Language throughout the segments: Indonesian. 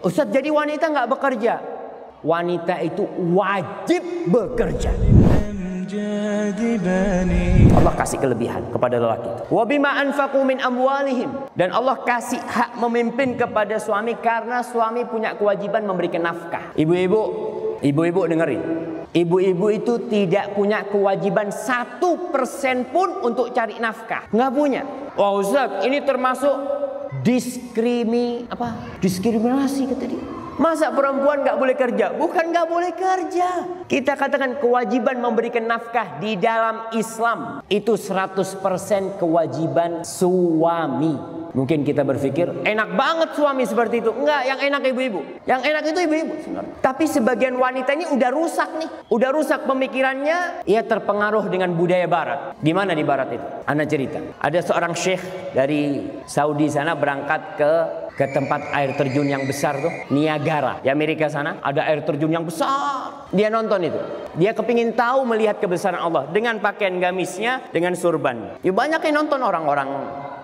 Ustaz, jadi wanita nggak bekerja? Wanita itu wajib bekerja. Allah kasih kelebihan kepada lelaki. Wa bima anfaqu min amwalihim, dan Allah kasih hak memimpin kepada suami karena suami punya kewajiban memberikan nafkah. Ibu-ibu dengerin. Ibu-ibu itu tidak punya kewajiban 1% pun untuk cari nafkah. Nggak punya. Wah Ustaz, ini termasuk diskriminasi kata dia. Masa perempuan nggak boleh kerja? Bukan nggak boleh kerja. Kita katakan kewajiban memberikan nafkah di dalam Islam itu 100% kewajiban suami. Mungkin kita berpikir enak banget suami seperti itu. Enggak, yang enak ibu-ibu. Yang enak itu ibu-ibu sebenarnya. Tapi sebagian wanita ini udah rusak nih. Udah rusak pemikirannya. Ia terpengaruh dengan budaya barat. Gimana di barat itu? Ana cerita. Ada seorang syekh dari Saudi sana berangkat ke tempat air terjun yang besar tuh, Niagara. Di Amerika sana ada air terjun yang besar. Dia nonton itu. Dia kepingin tahu melihat kebesaran Allah dengan pakaian gamisnya, dengan surban. Ya banyak yang nonton orang-orang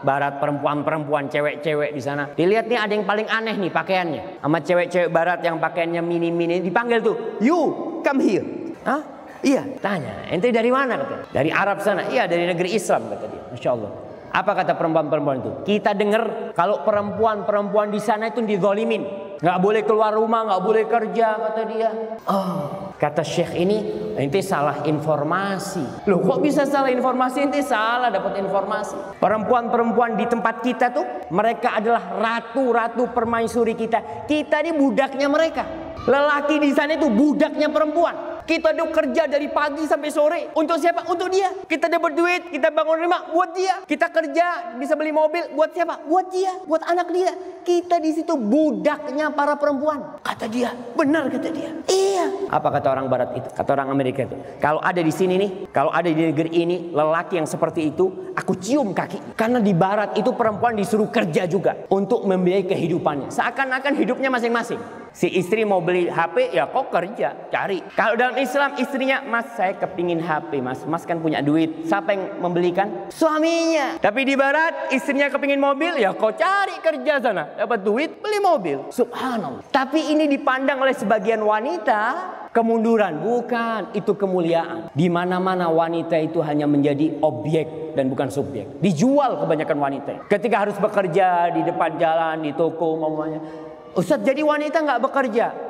barat, perempuan-perempuan, cewek-cewek di sana. Dilihat nih ada yang paling aneh nih pakaiannya. Sama cewek-cewek barat yang pakaiannya mini-mini dipanggil tuh, "You come here." Hah? Iya, tanya, "Ente dari mana?" katanya. "Dari Arab sana." "Iya, dari negeri Islam," kata dia. Masya Allah. Apa kata perempuan-perempuan itu? Kita dengar kalau perempuan-perempuan di sana itu dizalimin. Nggak boleh keluar rumah, nggak boleh kerja, kata dia. Oh, kata syekh ini, ente salah informasi. Loh, kok bisa salah informasi? Ente salah dapat informasi. Perempuan-perempuan di tempat kita tuh, mereka adalah ratu-ratu permaisuri kita. Kita ini budaknya mereka. Lelaki di sana itu budaknya perempuan. Kita udah kerja dari pagi sampai sore. Untuk siapa? Untuk dia. Kita dapat duit, kita bangun rumah buat dia. Kita kerja, bisa beli mobil buat siapa? Buat dia, buat anak dia. Kita di situ budaknya para perempuan. Kata dia, benar kata dia. Iya. Apa kata orang barat itu? Kata orang Amerika itu. Kalau ada di sini nih, kalau ada di negeri ini lelaki yang seperti itu, aku cium kaki. Karena di barat itu perempuan disuruh kerja juga untuk membiayai kehidupannya. Seakan-akan hidupnya masing-masing. Si istri mau beli HP, ya kok kerja, cari. Kalau dalam Islam istrinya, "Mas, saya kepingin HP, mas. Mas kan punya duit. Siapa yang membelikan? Suaminya." Tapi di barat istrinya kepingin mobil, ya kau cari kerja sana, dapat duit, beli mobil. Subhanallah. Tapi ini dipandang oleh sebagian wanita kemunduran. Bukan, itu kemuliaan. Di mana-mana wanita itu hanya menjadi objek dan bukan subjek. Dijual kebanyakan wanita. Ketika harus bekerja di depan jalan, di toko, mamanya, "Ustaz, jadi wanita nggak bekerja?"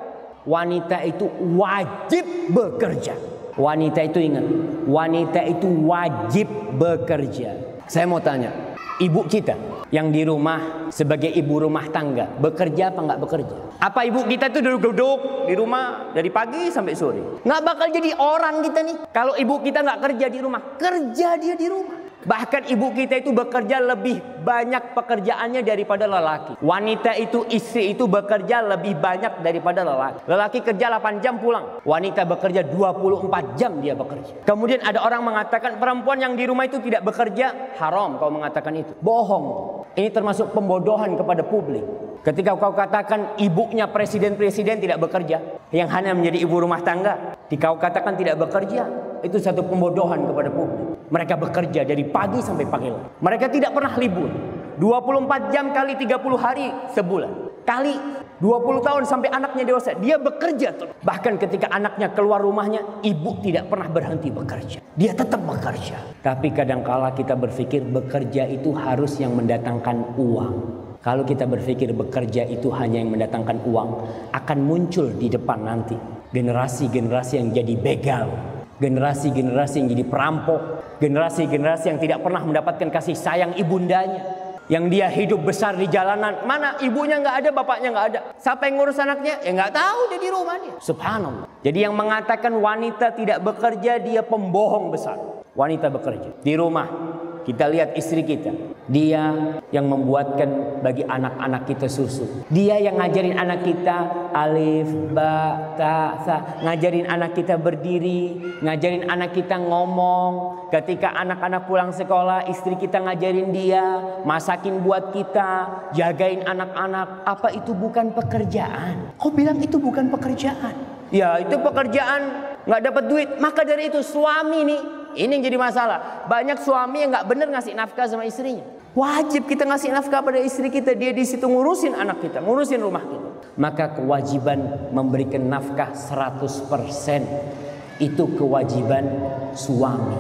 Wanita itu wajib bekerja. Wanita itu ingat, wanita itu wajib bekerja. Saya mau tanya, ibu kita yang di rumah sebagai ibu rumah tangga, bekerja apa nggak bekerja? Apa ibu kita tuh duduk-duduk di rumah dari pagi sampai sore? Nggak bakal jadi orang kita nih. Kalau ibu kita nggak kerja di rumah, kerja dia di rumah. Bahkan ibu kita itu bekerja lebih banyak pekerjaannya daripada lelaki. Wanita itu, istri itu bekerja lebih banyak daripada lelaki. Lelaki kerja 8 jam pulang. Wanita bekerja 24 jam dia bekerja. Kemudian ada orang mengatakan perempuan yang di rumah itu tidak bekerja, haram kau mengatakan itu. Bohong. Ini termasuk pembodohan kepada publik. Ketika kau katakan ibunya presiden-presiden tidak bekerja, yang hanya menjadi ibu rumah tangga, kau katakan tidak bekerja, itu satu pembodohan kepada publik. Mereka bekerja dari pagi sampai pagi. Mereka tidak pernah libur. 24 jam kali 30 hari sebulan. Kali 20 tahun sampai anaknya dewasa, dia bekerja terus. Bahkan ketika anaknya keluar rumahnya, ibu tidak pernah berhenti bekerja. Dia tetap bekerja. Tapi kadangkala kita berpikir bekerja itu harus yang mendatangkan uang. Kalau kita berpikir bekerja itu hanya yang mendatangkan uang, akan muncul di depan nanti generasi-generasi yang jadi begal, generasi-generasi yang jadi perampok, generasi-generasi yang tidak pernah mendapatkan kasih sayang ibundanya, yang dia hidup besar di jalanan, mana ibunya nggak ada, bapaknya nggak ada, siapa yang ngurus anaknya? Ya nggak tahu, dia di rumah dia. Subhanallah. Jadi yang mengatakan wanita tidak bekerja, dia pembohong besar. Wanita bekerja di rumah. Kita lihat istri kita, dia yang membuatkan bagi anak-anak kita susu. Dia yang ngajarin anak kita alif, ba, ta, sa. Ngajarin anak kita berdiri, ngajarin anak kita ngomong. Ketika anak-anak pulang sekolah, istri kita ngajarin dia, masakin buat kita, jagain anak-anak. Apa itu bukan pekerjaan? Kau bilang itu bukan pekerjaan? Ya itu pekerjaan, nggak dapat duit. Maka dari itu suami nih, ini yang jadi masalah. Banyak suami yang nggak bener ngasih nafkah sama istrinya. Wajib kita ngasih nafkah pada istri kita. Dia di situ ngurusin anak kita, ngurusin rumah kita. Maka kewajiban memberikan nafkah 100% itu kewajiban suami.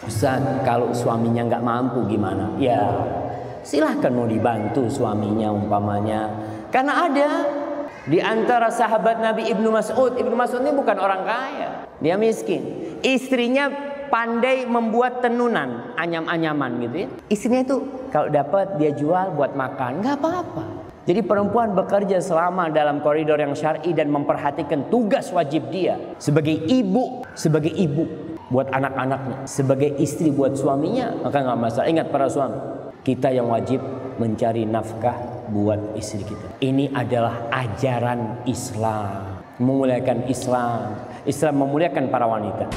Ustaz, kalau suaminya nggak mampu gimana? Ya silahkan mau dibantu suaminya umpamanya. Karena ada di antara sahabat Nabi Ibnu Mas'ud. Ibnu Mas'ud ini bukan orang kaya, dia miskin. Istrinya pandai membuat tenunan, anyam-anyaman gitu ya. Istrinya itu kalau dapat dia jual buat makan, nggak apa-apa. Jadi perempuan bekerja selama dalam koridor yang syar'i dan memperhatikan tugas wajib dia sebagai ibu buat anak-anaknya, sebagai istri buat suaminya, maka nggak masalah. Ingat para suami, kita yang wajib mencari nafkah buat istri kita. Ini adalah ajaran Islam, memuliakan Islam. Islam memuliakan para wanita.